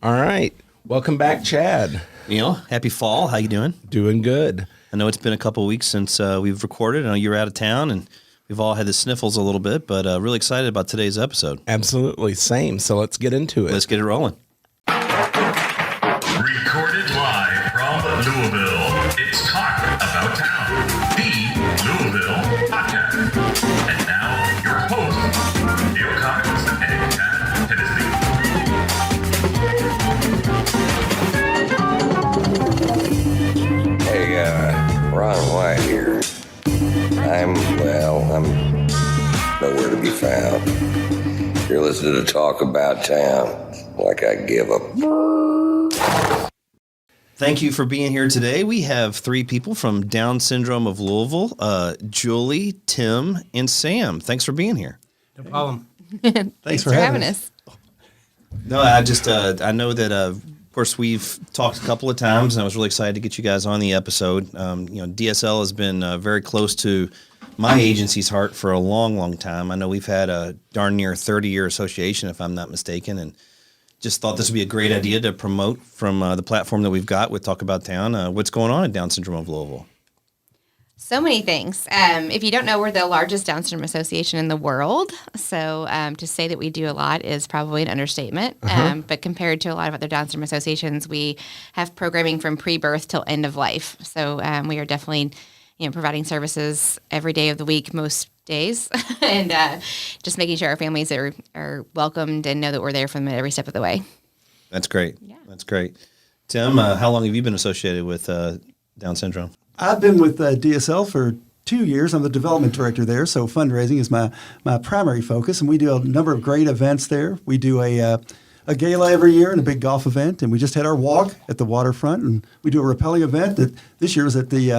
All right. Welcome back, Chad. Neal, happy fall. How you doing? Doing good. I know it's been a couple of weeks since we've recorded. I know you were out of town, and we've all had the sniffles a little bit, but really excited about today's episode. Absolutely. Same. So let's get into it. Let's get it rolling. Recorded live from Louisville, it's Talk About Town, the Louisville podcast. And now, your hosts, Neal Cox and TAT Hennessy. Hey, Ron White here. I'm nowhere to be found. You're listening to Talk About Town, like I give a... Thank you for being here today. We have three people from Downs Syndrome of Louisville, Julie, Tim, and Sam. Thanks for being here. No problem. Thanks for having us. No, I know that, of course, we've talked a couple of times, and I was really excited to get you guys on the episode. DSL has been very close to my agency's heart for a long, long time. I know we've had a darn near 30-year association, if I'm not mistaken, and just thought this would be a great idea to promote from the platform that we've got with Talk About Town. What's going on at Down Syndrome of Louisville? So many things. If you don't know, we're the largest Down syndrome association in the world. So to say that we do a lot is probably an understatement. But compared to a lot of other Down syndrome associations, we have programming from pre-birth till end of life. So we are definitely, providing services every day of the week, most days, and just making sure our families are welcomed and know that we're there for them at every step of the way. That's great. Yeah. That's great. Tim, how long have you been associated with Down syndrome? I've been with DSL for 2 years. I'm the development director there, so fundraising is my primary focus, and we do a number of great events there. We do a gala every year and a big golf event, and we just had our walk at the waterfront, and we do a rappelling event that this year was at the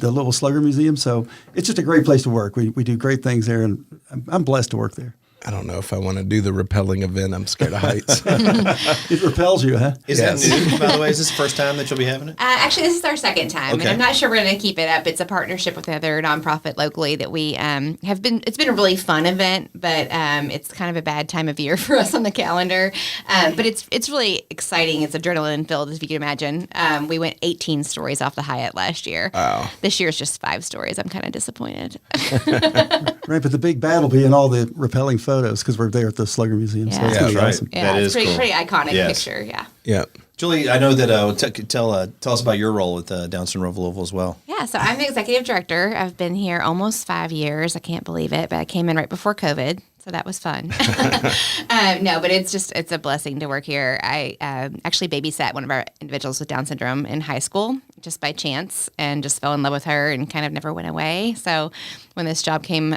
Louisville Slugger Museum. So it's just a great place to work. We do great things there, and I'm blessed to work there. I don't know if I want to do the rappelling event. I'm scared of heights. It repels you, huh? Is that new, by the way? Is this the first time that you'll be having it? Actually, this is our second time, Okay. and I'm not sure we're going to keep it up. It's a partnership with another nonprofit locally that we have been. It's been a really fun event, but it's kind of a bad time of year for us on the calendar. But it's really exciting. It's adrenaline filled, if you can imagine. We went 18 stories off the Hyatt last year. Wow. This year's just 5 stories. I'm kind of disappointed. Right, but the big battle being all the rappelling photos because we're there at the Slugger Museum. So Yeah. it's going to be Right. awesome. Yeah, That it's is cool. pretty iconic Yes. picture. Yeah. Yeah. Julie, I know that tell us about your role with Down Syndrome of Louisville as well. Yeah, so I'm the executive director. I've been here almost 5 years. I can't believe it, but I came in right before COVID, so that was fun. No, but it's a blessing to work here. I actually babysat one of our individuals with Down syndrome in high school just by chance and just fell in love with her and kind of never went away. So when this job came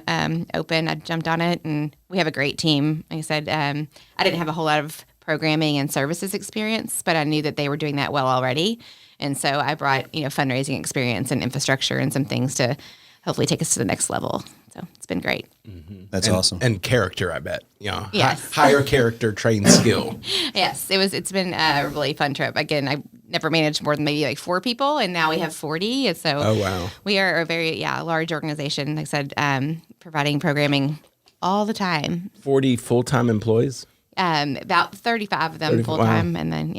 open, I jumped on it, and we have a great team. Like I said, I didn't have a whole lot of programming and services experience, but I knew that they were doing that well already. And so I brought, fundraising experience and infrastructure and some things to hopefully take us to the next level. So it's been great. That's awesome. And character, I bet. Yes. Higher character, trained skill. Yes, it's been a really fun trip. Again, I never managed more than maybe like 4 people, and now we have 40. And so Oh, wow. we are a very large organization. Like I said, providing programming all the time. 40 full-time employees? About 35 of them 35, full time, and then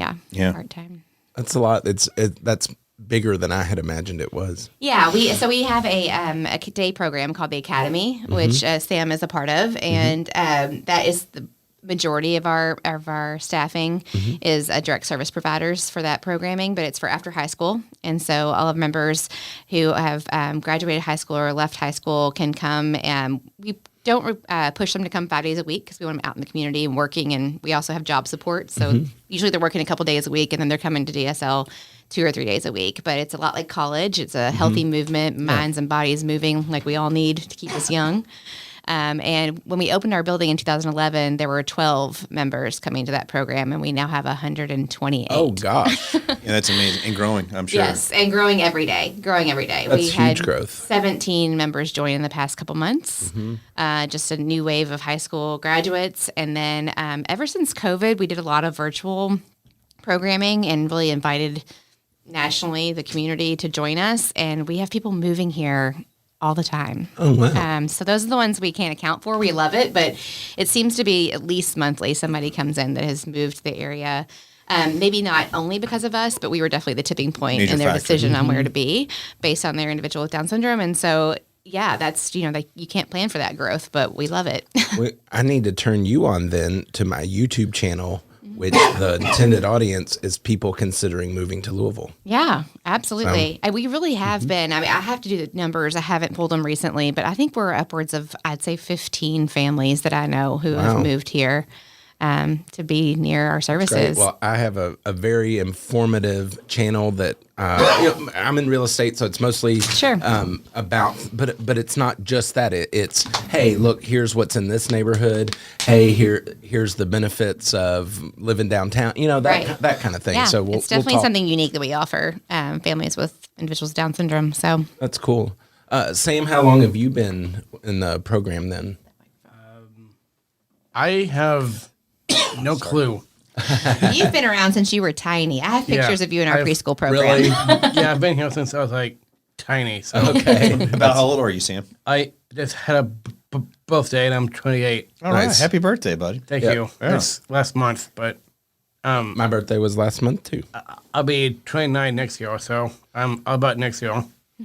part time. That's a lot. That's bigger than I had imagined it was. Yeah, we have a day program called the Academy, which Sam is a part of, and that is the majority of our staffing is direct service providers for that programming, but it's for after high school, and so all of members who have graduated high school or left high school can come, and we don't push them to come 5 days a week because we want them out in the community and working, and we also have job support. So usually they're working a couple days a week, and then they're coming to DSL 2 or 3 days a week. But it's a lot like college. It's a healthy movement, minds and bodies moving like we all need to keep us young. And when we opened our building in 2011, there were 12 members coming to that program, and we now have 128. Oh, gosh. Yeah, that's amazing. And growing, I'm sure. Yes, and growing every day. That's we huge had growth. 17 members join in the past couple months. Just a new wave of high school graduates. And then ever since COVID, we did a lot of virtual programming and really invited nationally the community to join us. And we have people moving here all the time. Oh, wow. So those are the ones we can't account for. We love it, but it seems to be at least monthly somebody comes in that has moved to the area. Maybe not only because of us, but we were definitely the tipping point Major in their factor. decision on where to be based on their individual with Down syndrome. And so, yeah, that's, like you can't plan for that growth, but we love it. I need to turn you on then to my YouTube channel, which the intended audience is people considering moving to Louisville. Yeah, absolutely. We really have been. I mean, I have to do the numbers. I haven't pulled them recently, but I think we're upwards of, I'd say, 15 families that I know who have moved here to be near our services. Great. Well, I have a very informative channel that I'm in real estate, so it's mostly about, but it's not just that. It's hey, look, here's what's in this neighborhood. Hey, here's the benefits of living downtown. That kind of thing. Yeah, So it's definitely talk. something unique that we offer families with individuals with Down syndrome. So That's cool. Sam, how long have you been in the program then? I have no clue. you've been around since you were tiny. I have pictures of you in our preschool program. Really? Yeah, I've been here since I was like tiny. So Okay. About how old are you, Sam? I just had a birthday and I'm 28. All right. Nice. Happy birthday, buddy. Thank Yeah. you. Yeah. It's last month, but My birthday was last month too. I'll be 29 next year, so I'm all about next year.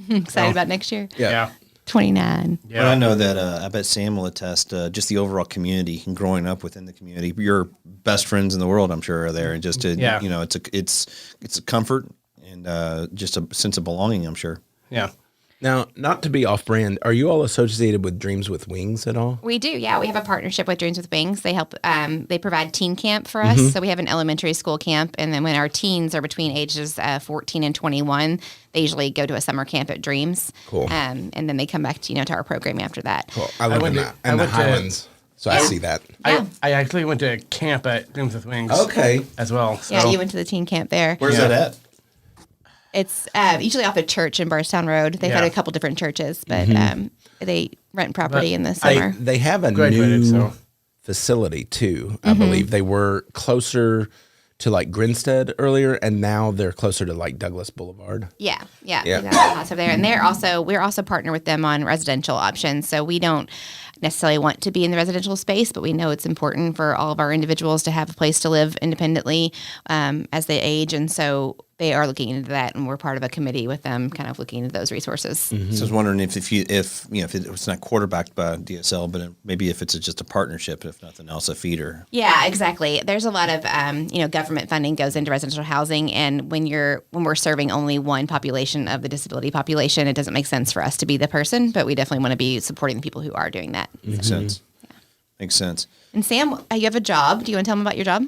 Excited about next year. Yeah. 29. Yeah. But I know that I bet Sam will attest just the overall community and growing up within the community. Your best friends in the world, I'm sure, are there, and just it's a comfort and just a sense of belonging. I'm sure. Yeah. Now, not to be off-brand, are you all associated with Dreams with Wings at all? We do, yeah. We have a partnership with Dreams with Wings. They help. They provide teen camp for us. So we have an elementary school camp, and then when our teens are between ages 14 and 21, they usually go to a summer camp at Dreams. Cool. And then they come back to our program after that. Cool. I live in the Highlands, so I see that. Yeah. I actually went to camp at Dreams with Wings. Okay. As well. So. Yeah, you went to the teen camp there. Where's that at? It's usually off a church in Bardstown Road. They've had a couple different churches, but they rent property in the summer. They have a Graduated, new so. facility too, I believe. They were closer to like Grinstead earlier, and now they're closer to like Douglas Boulevard. Yeah. Yeah. They got a house over there, and we're also partnered with them on residential options. So we don't necessarily want to be in the residential space, but we know it's important for all of our individuals to have a place to live independently as they age, and so they are looking into that, and we're part of a committee with them, kind of looking into those resources. So I was wondering if it's not quarterbacked by DSL, but maybe if it's just a partnership, if nothing else, a feeder. Yeah, exactly. There's a lot of government funding goes into residential housing, and when we're serving only one population of the disability population, it doesn't make sense for us to be the person, but we definitely want to be supporting the people who are doing that. Makes sense. Makes sense. And Sam, you have a job. Do you want to tell them about your job?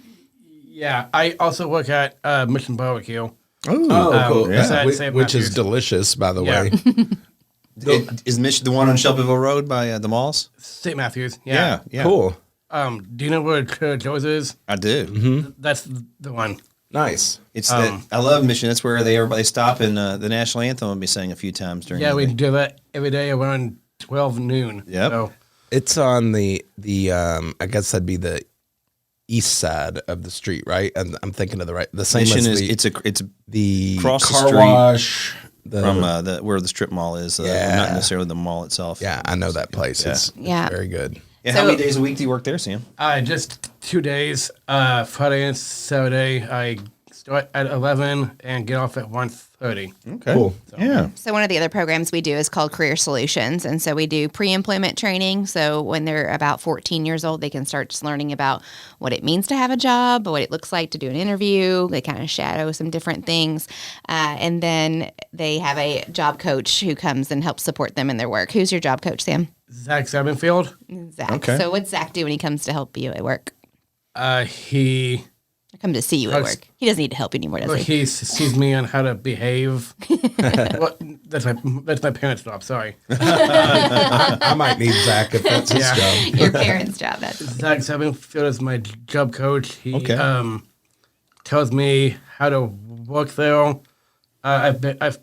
Yeah. I also work at Mission Barbecue. Oh, cool. yeah. Yeah, St. which is Matthews. delicious, by the Yeah. way. Is Mission the one on Shelbyville Road by the malls? St. Matthews. Yeah. Yeah. Cool. Do you know where Joe's is? I do. That's the one. Nice. It's I love Mission. That's where everybody stop and the national anthem will be sang a few times during. Yeah, the we day. do that every day around 12 noon. Yep. So, It's on the I guess that'd be the east side of the street, right? And I'm thinking of the same Mission as is the, it's the across the car street wash. from where the strip mall is. Yeah. Not necessarily the mall itself. Yeah, I know that place. Yeah. It's Yeah. very good. Yeah, So- how many days a week do you work there, Sam? just 2 days. Friday and Saturday, I start at 11 and get off at 1:30. Okay. Cool. Yeah. So one of the other programs we do is called Career Solutions. And so we do pre-employment training. So when they're about 14 years old, they can start just learning about what it means to have a job, what it looks like to do an interview. They kind of shadow some different things. And then they have a job coach who comes and helps support them in their work. Who's your job coach, Sam? Zach Sabenfield, Zach. Okay. So what's Zach do when he comes to help you at work? he Come to see you at work. He doesn't need to help you anymore, does he? he sees me on how to behave. Well, that's my parents' job. Sorry. I might need Zach if that's his Yeah. job. Your parents' job. That's Zach Sabenfield is my job coach. He Okay. tells me how to work there. I've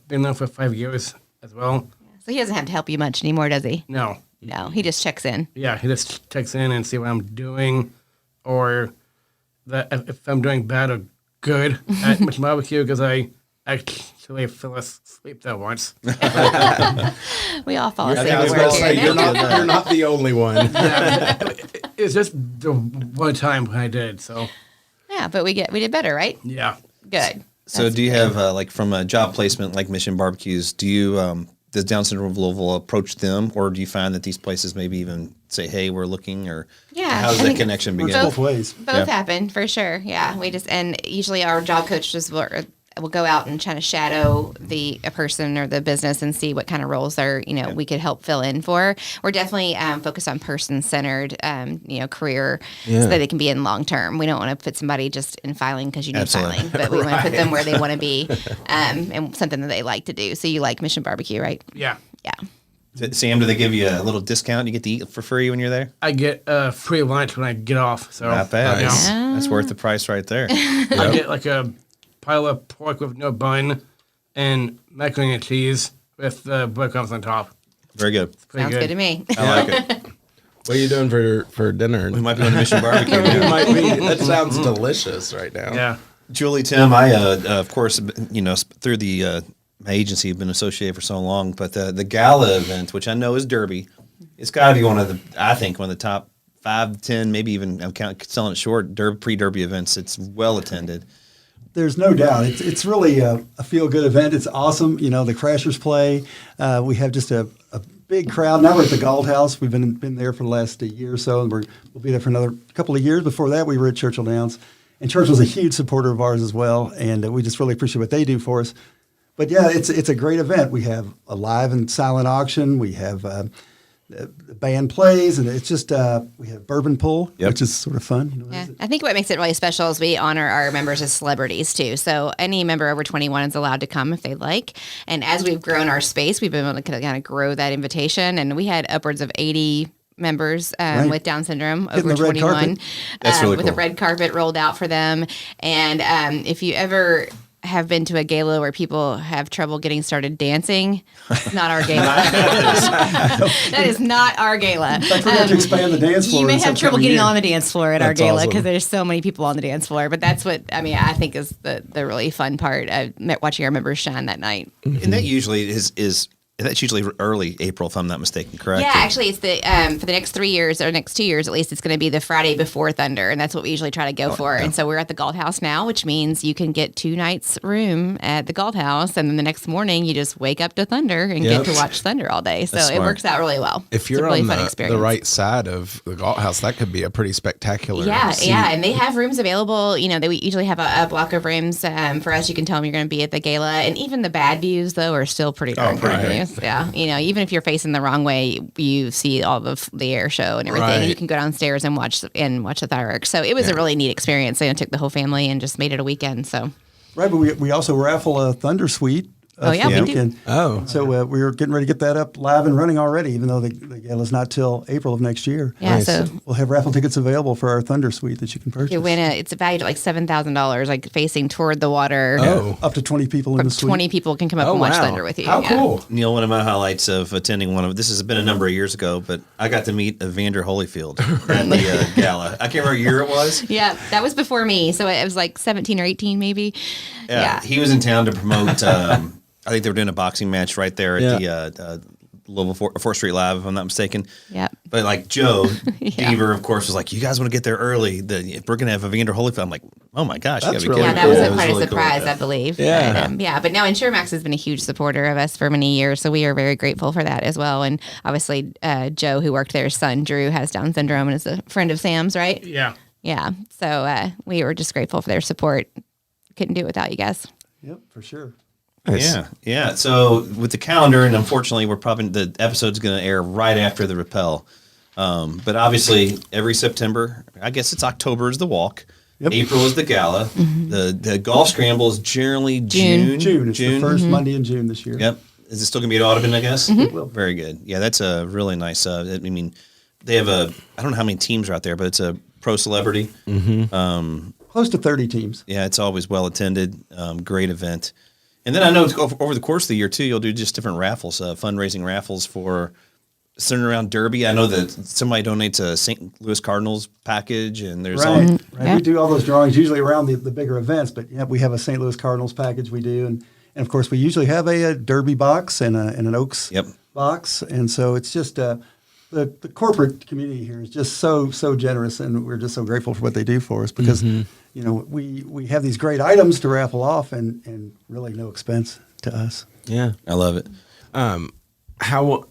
been there for 5 years as well. so he doesn't have to help you much anymore, does he? No. No, he just checks in. Yeah, he just checks in and see what I'm doing, or that if I'm doing bad or good at Mission Barbecue, because I actually fell asleep there once. We all fall I asleep was at going work to say, here. you're not the only one. It's just the one time I did. So Yeah, but we did better, right? Yeah. Good. So do you have like from a job placement like Mission Barbecues? Do you does Downs Syndrome of Louisville approach them, or do you find that these places maybe even say, "Hey, we're looking," or how does that connection begin? Both ways. Both happen for sure. Yeah, we just and usually our job coaches will go out and try to shadow a person or the business and see what kind of roles we could help fill in for. We're definitely focused on person-centered, career so that they can be in long term. We don't want to put somebody just in filing because you need filing, but we want to put them where they want to be and something that they like to do. So you like Mission Barbecue, right? Yeah. Yeah. Sam, do they give you a little discount? You get to eat for free when you're there? I get free lunch when I get off. So Not bad. you know, That's worth the price right there. I get like a pile of pork with no bun and macaroni and cheese with breadcrumbs on top. Very good. Pretty Sounds good to me. I like it. What are you doing for dinner? We might be on the Mission Barbecue. You might be. That sounds delicious right now. Yeah. Julie, Tim, I of course, through the my agency, have been associated for so long, but the gala event, which I know is Derby, it's got to be one of the top 5 to 10, maybe even I'm selling it short. Pre-Derby events. It's well attended. There's no doubt. It's really a feel-good event. It's awesome. The Crashers play. We have just a big crowd. Now we're at the Galt House. We've been there for the last year or so, and we'll be there for another couple of years. Before that, we were at Churchill Downs. And Churchill's a huge supporter of ours as well, and we just really appreciate what they do for us. But, yeah, it's a great event. We have a live and silent auction. We have the band plays, and it's just we have bourbon pool, which is sort of fun. Yeah. I think what makes it really special is we honor our members as celebrities too. So any member over 21 is allowed to come if they'd like. And as we've grown our space, we've been able to kind of grow that invitation. And we had upwards of 80 members with Down syndrome over 21 That's really with cool. a red carpet rolled out for them. And if you ever have been to a gala where people have trouble getting started dancing, it's not our gala. That is not our gala. In fact, we're going to expand the dance floor. You may in have some trouble coming getting year. on the dance floor at our That's gala awesome. because there's so many people on the dance floor. But that's what I think is the really fun part of watching our members shine that night. And that usually is that's usually early April, if I'm not mistaken, correct? Yeah, actually, it's the for the next 3 years or next 2 years at least, it's going to be the Friday before Thunder, and that's what we usually try to go for. And so we're at the Galt House now, which means you can get 2 nights room at the Galt House, and then the next morning you just wake up to Thunder and get to watch Thunder all day. So That's it smart. works out really well. If you're it's a really on fun the experience. right side of the Galt House, that could be a pretty spectacular. scene. Yeah, and they have rooms available. They usually have a block of rooms for us. You can tell them you're going to be at the gala, and even the bad views though are still pretty darn pretty good. good. Yeah, even if you're facing the wrong way, you see all the air show and everything, and you can go downstairs and watch the fireworks. So it was a really neat experience. I took the whole family and just made it a weekend. So Right, but we also raffle a Thunder Suite. Oh, yeah, for the we do. weekend. Oh. So we were getting ready to get that up live and running already, even though the gala's not till April of next year. yeah, so We'll have raffle tickets available for our Thunder Suite that you can purchase. you win it's valued at like $7,000, like facing toward the water. Oh. Up to 20 people in the suite. 20 people can come up Oh, and watch wow. Thunder with you. How yeah. cool. Neal, one of my highlights of attending this has been a number of years ago, but I got to meet Evander Holyfield at the gala. I can't remember what year it was. Yeah, that was before me, so it was like 17 or 18 maybe. Yeah. He was in town to promote. I think they were doing a boxing match right there at the Louisville 4th Street Live, if I'm not mistaken. Yep. But like Joe Beaver, of course, was like, "You guys want to get there early? We're gonna have Evander Holyfield." I'm like, "Oh my gosh, That's you gotta be really kidding Yeah, that me." was It quite a really cool. surprise, I believe. Yeah. But now Insuramax has been a huge supporter of us for many years, so we are very grateful for that as well. And obviously, Joe, who worked there, his son Drew has Down syndrome and is a friend of Sam's, right? Yeah. Yeah. So we were just grateful for their support. Couldn't do it without you guys. Yep, for sure. Nice. Yeah. So with the calendar, and unfortunately, the episode's going to air right after the rappel. But obviously, every September, I guess it's October is the walk. Yep. April is the gala. The golf scramble is generally June. June. It's the first Monday in June this year. Yep. Is it still going to be at Audubon, I guess? It will. Very good. Yeah, that's a really nice. I mean, they have I don't know how many teams are out there, but it's a pro celebrity. Close to 30 teams. Yeah, it's always well attended. Great event. And then I know over the course of the year, too, you'll do just different raffles, fundraising raffles for centered around Derby. I know that somebody donates a St. Louis Cardinals package, and there's all. Right. Yeah. We do all those drawings usually around the bigger events, but yeah, we have a St. Louis Cardinals package we do. And of course, we usually have a Derby box and an Oaks Yep. box. And so it's just the the corporate community here is just so generous, and we're just so grateful for what they do for us because we have these great items to raffle off and really no expense to us. Yeah, I love it.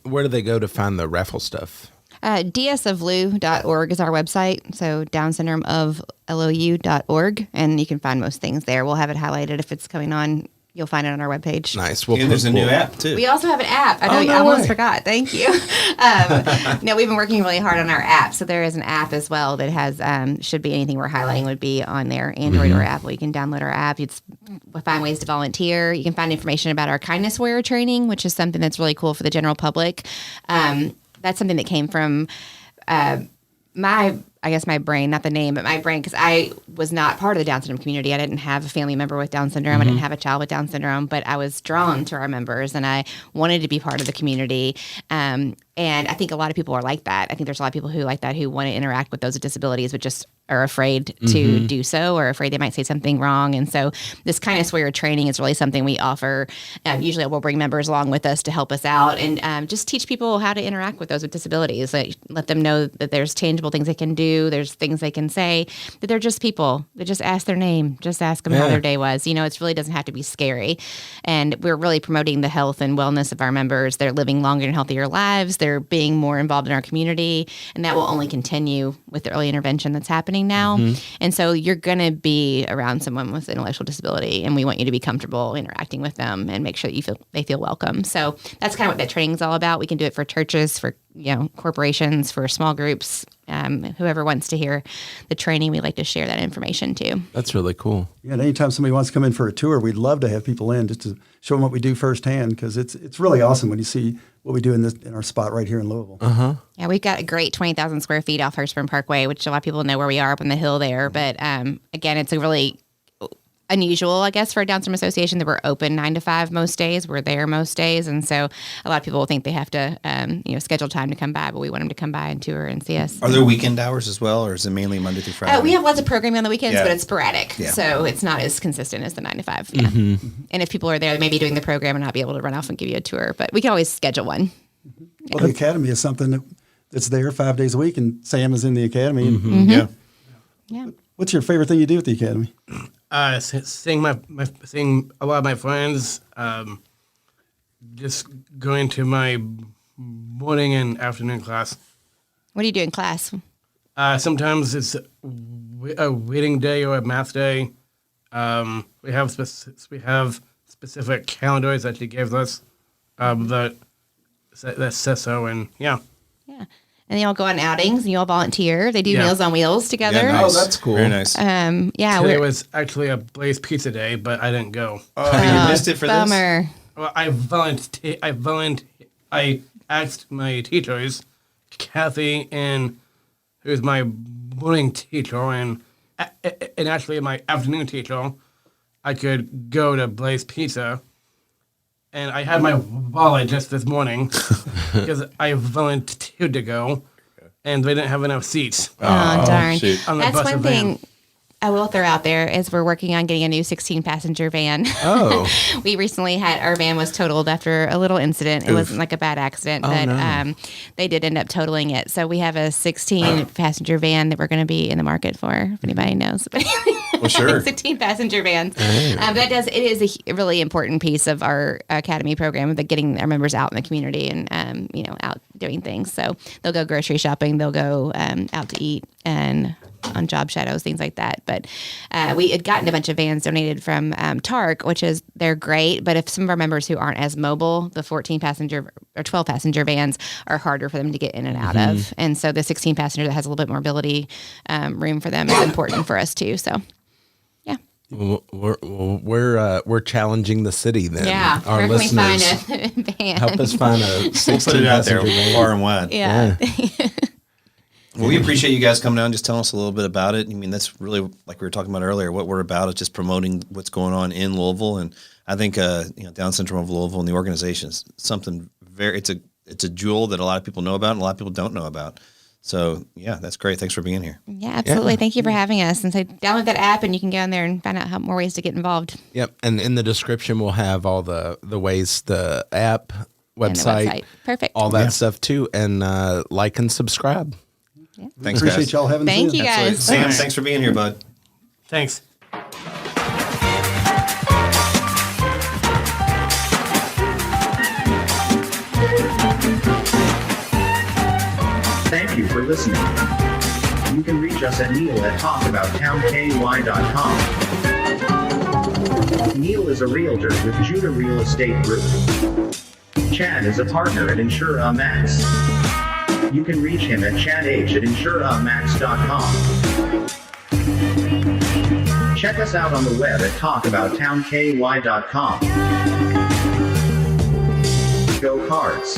Where do they go to find the raffle stuff? dsoflou.org is our website. So Downs Syndrome of Lou.org, and you can find most things there. We'll have it highlighted if it's coming on. You'll find it on our webpage. Nice. And there's a new app too. We also have an app. I know I almost forgot. Thank you. No, we've been working really hard on our app. So there is an app as well that has should be anything we're highlighting would be on there, Android or Apple. You can download our app. You'd find ways to volunteer. You can find information about our kindness warrior training, which is something that's really cool for the general public. That's something that came from my brain, not the name, but my brain, because I was not part of the Down syndrome community. I didn't have a family member with Down syndrome. I didn't have a child with Down syndrome, but I was drawn to our members and I wanted to be part of the community. And I think a lot of people are like that. I think there's a lot of people who like that, who want to interact with those with disabilities, but just are afraid to do so, or afraid they might say something wrong. And so this kindness warrior training is really something we offer. Usually we'll bring members along with us to help us out and just teach people how to interact with those with disabilities. Like, let them know that there's tangible things they can do. There's things they can say, that they're just people. They just ask their name, just ask them how their day was. It really doesn't have to be scary. And we're really promoting the health and wellness of our members. They're living longer and healthier lives. They're being more involved in our community. And that will only continue with the early intervention that's happening now. And so you're going to be around someone with intellectual disability, and we want you to be comfortable interacting with them and make sure that they feel welcome. So that's kind of what that training is all about. We can do it for churches, for corporations, for small groups, whoever wants to hear the training. We like to share that information too. That's really cool. Yeah, and anytime somebody wants to come in for a tour, we'd love to have people in just to show them what we do firsthand, because it's really awesome when you see what we do in our spot right here in Louisville. Yeah, we've got a great 20,000 square feet off Hurstburn Parkway, which a lot of people know where we are up on the hill there. But again, it's a really unusual, I guess, for a Down syndrome association that we're open 9 to 5 most days. We're there most days. And so a lot of people think they have to, schedule time to come by, but we want them to come by and tour and see us. Are there weekend hours as well, or is it mainly Monday through Friday? We have lots of programming on the weekends, Yeah. but it's sporadic. Yeah. So it's not as consistent as the 9 to 5. Yeah. And if people are there, they may be doing the program and not be able to run off and give you a tour, but we can always schedule one. Well, the academy is something that's there 5 days a week, and Sam is in the academy. Yeah. Yeah. What's your favorite thing you do at the academy? Seeing seeing a lot of my friends, just going to my morning and afternoon class. What do you do in class? Sometimes it's a reading day or a math day. We have specific calendars that she gives us that says so, and yeah. Yeah. And they all go on outings and you all volunteer. They do Meals on Wheels together. Yeah, nice. Oh, that's cool. Very nice. Today was actually a Blaze Pizza Day, but I didn't go. You missed it for bummer. Well, I asked my teachers, Kathy, and who's my morning teacher, and actually my afternoon teacher, I could go to Blaze Pizza. And I had my wallet just this morning because I volunteered to go, and they didn't have enough seats. Oh, darn. Shoot. On the That's bus one or van. thing I will throw out there is we're working on getting a new 16-passenger van. Oh. We recently had, our van was totaled after a little incident. It wasn't like a bad accident, but they did end up totaling it. So we have a 16-passenger van that we're going to be in the market for, if anybody knows. Well, sure. 16-passenger vans. It is a really important piece of our academy program, the getting our members out in the community and, out doing things. So they'll go grocery shopping, they'll go out to eat and on job shadows, things like that. But we had gotten a bunch of vans donated from TARC, they're great. But if some of our members who aren't as mobile, the 14-passenger or 12-passenger vans are harder for them to get in and out of. And so the 16-passenger that has a little bit more mobility room for them is important for us too. So. Well, we're challenging the city then. Yeah, Our where can we listeners, find a van? help us find a We'll put it out there 16-passenger van. far and wide. Yeah. Well, we appreciate you guys coming down and just telling us a little bit about it. I mean, that's really, like we were talking about earlier, what we're about is just promoting what's going on in Louisville. And I think, Down Syndrome of Louisville and the organization is something it's a jewel that a lot of people know about and a lot of people don't know about. So, yeah, that's great. Thanks for being here. Yeah, absolutely. Yeah. Thank you for having us. And so download that app and you can go in there and find out more ways to get involved. Yep. And in the description, we'll have all the ways, the app, website. Perfect. All that stuff too. And like and subscribe. Thanks, Appreciate guys. y'all having us in. Thank you guys. Sam, thanks for being here, bud. Thanks. Thank you for listening. You can reach us at neal at talkabouttownky.com. Neal is a realtor with Judah Real Estate Group. Chad is a partner at Insura Max. You can reach him at chadh@insuramax.com. Check us out on the web at talkabouttownky.com. Go Cards!